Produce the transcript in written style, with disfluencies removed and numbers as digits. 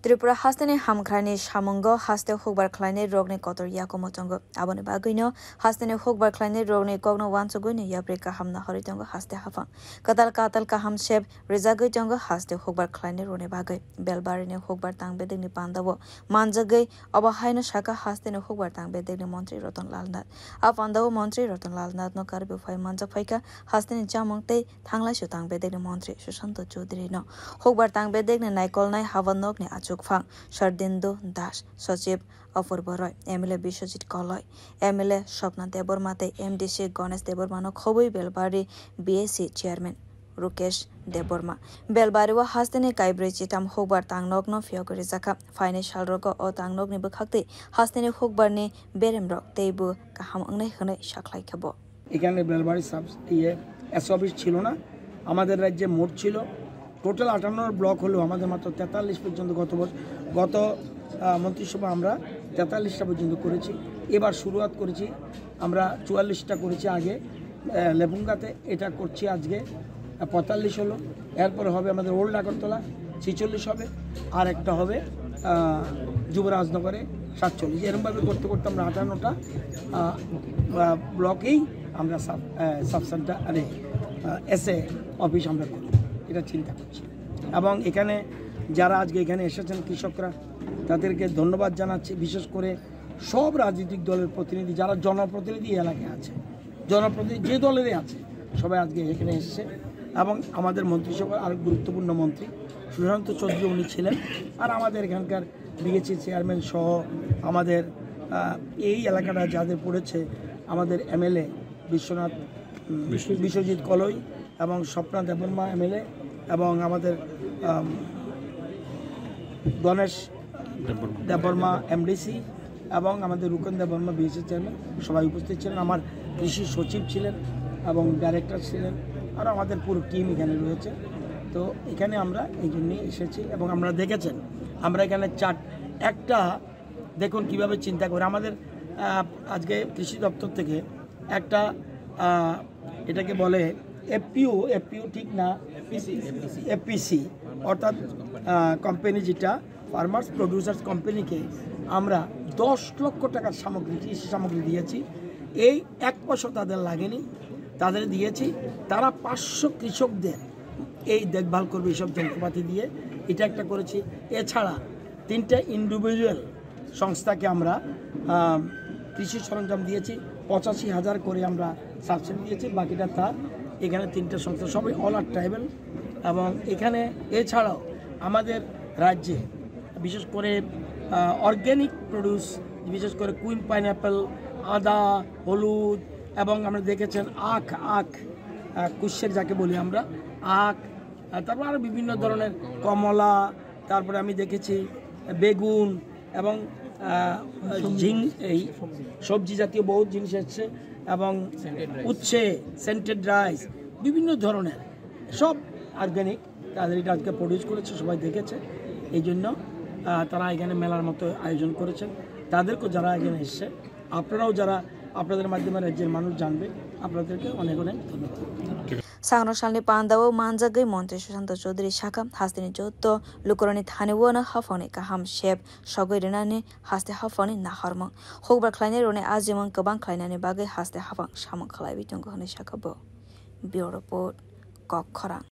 Tripura hasteni hangkhorni chamung haste hukbar khlaini rogni kotor yakomo tongo aboni bagino hasteni hukbar khlaini rogni kogno wansuguni yapri kaham na horitongo haste hafang kwtal kaham shep rizagui tongo haste hukbar khlaini rone bagai belbari ni hukbar tangbedekni pandao manjak abahaino shaka hasteni hukbar tangbedekni montri Ratan Lal Nath pandao montri Ratan Lal Nath no karwibo manjak phaika hasteni chamung tei thanglaisu tangbedekni montri Sushanta Chowdhury no hukbar tangbedekni naikolnai havanokni Fang Shardindo Das Sachib Afurboroi MLA Bishojit Koloi MLA Shopna Debormate MDC Ganesh Debormano Khobui Belbari BAC Chairman Rukesh Deborma Belbario hasteni kaibrui chitham hukbar tangnok no phiyokjak financial rogo o tangnok ni bukhakti hasteni hukbar ni beremrok teibu kaham angnai hne shaklai khabo এখানে বেলবারি sub S office ছিল না আমাদের রাজ্যে মোট ছিল total 58 block হলো আমাদের মাত্র 43 পর্যন্ত গত মন্ত্রিসভা আমরা 43টা পর্যন্ত করেছি এবার শুরুয়াত করেছি আমরা 44টা করেছি আগে লেপুঙ্গাতে এটা করছি আজকে 45 হলো এরপর হবে আমাদের ওল্ড আগরতলা 46 হবে আর একটা হবে যুবরাজনগরে 47 এরকম ভাবে করতে করতে আমরা 58টা ব্লকেই আমরা সাব সেন্টার এসএ অফিস আমরা করি এটা চিন্তা করছি এবং এখানে যারা আজকে এখানে এসেছেন কৃষকরা তাদেরকে ধন্যবাদ জানাচ্ছি বিশেষ করে সব রাজনৈতিক দলের প্রতিনিধি যারা জনপ্রতিনিধি এলাকায় আছে জনপ্রতিনিধি যে দলেরই আছে সবাই আজকে এখানে এসেছে এবং আমাদের মন্ত্রিসভার আরো গুরুত্বপূর্ণ মন্ত্রী সুশান্ত চৌধুরী উনি ছিলেন আর আমাদের এখানকার বিএসসি চেয়ারম্যান সহ আমাদের এই এলাকাটা যাদের পড়েছে আমাদের এমএলএ বিশ্বজিৎ কলই এবং স্বপ্না দেববর্মা এমএলএ এবং আমাদের গণেশ দেববর্মা এমডিসি এবং আমাদের রুকন দেববর্মা বিএসসি চেয়ারম্যান সবাই উপস্থিত ছিলেন আমার কৃষি সচিব ছিলেন এবং ডাইরেক্টর ছিলেন আর আমাদের পুরো টিম এখানে রয়েছে তো এখানে আমরা এই জন্যই এসেছি এবং আমরা দেখেছেন আমরা এখানে একটা দেখুন কিভাবে চিন্তা করে আমাদের আজকে কৃষি দপ্তর থেকে একটা এটাকে বলে এফপিও ঠিক না এফপিসি অর্থাৎ কোম্পানি যেটা ফার্মার্স প্রডিউসার্স কোম্পানিকে আমরা 10 লক্ষ টাকার কৃষি সামগ্রী দিয়েছি এই 1 পয়সা তাদের লাগেনি তাদের দিয়েছি তারা 500 কৃষকদের এই দেখভাল করবে এইসব যন্ত্রপাতি দিয়ে এটা একটা করেছি এছাড়া 3টা ইন্ডিভিজুয়াল সংস্থাকে আমরা কৃষি সরঞ্জাম দিয়েছি 85,000 করে আমরা সাবসিডি দিয়েছি বাকিটা তার এখানে 3টা সংস্থা সবাই অল আর ট্রাইবেল এবং এখানে এছাড়াও আমাদের রাজ্যে বিশেষ করে অর্গ্যানিক প্রোডিউস বিশেষ করে কুইন পাইনঅ্যাপেল আদা হলুদ এবং আমরা দেখেছেন আখ কুশের যাকে বলি আমরা আখ তারপর আরও বিভিন্ন ধরনের কমলা তারপরে আমি দেখেছি বেগুন এবং এই সবজি জাতীয় বহুত জিনিস এসছে এবং উচ্ছে সেন্টেড রাইস বিভিন্ন ধরনের সব অর্গ্যানিক তাদের এটা আজকে প্রডিউস করেছে সবাই দেখেছে এই জন্য তারা এখানে মেলার মতো আয়োজন করেছেন তাদেরকেও যারা এখানে এসছে আপনারাও যারা আপনাদের মাধ্যমে রাজ্যের মানুষ জানবে আপনাদেরকে অনেক অনেক ধন্যবাদ sangrong salni pandao manjak montri Sushanta Chowdhury shaka hasteni jotto lukoroni thaniwona hafoni kaham shep sogoi renani haste hafoni naharmang hukbar khlaini rone ajimang kabang khlainani bagai haste hafang samung khlaibi tongo hone shaka bo bureau report kokkhorang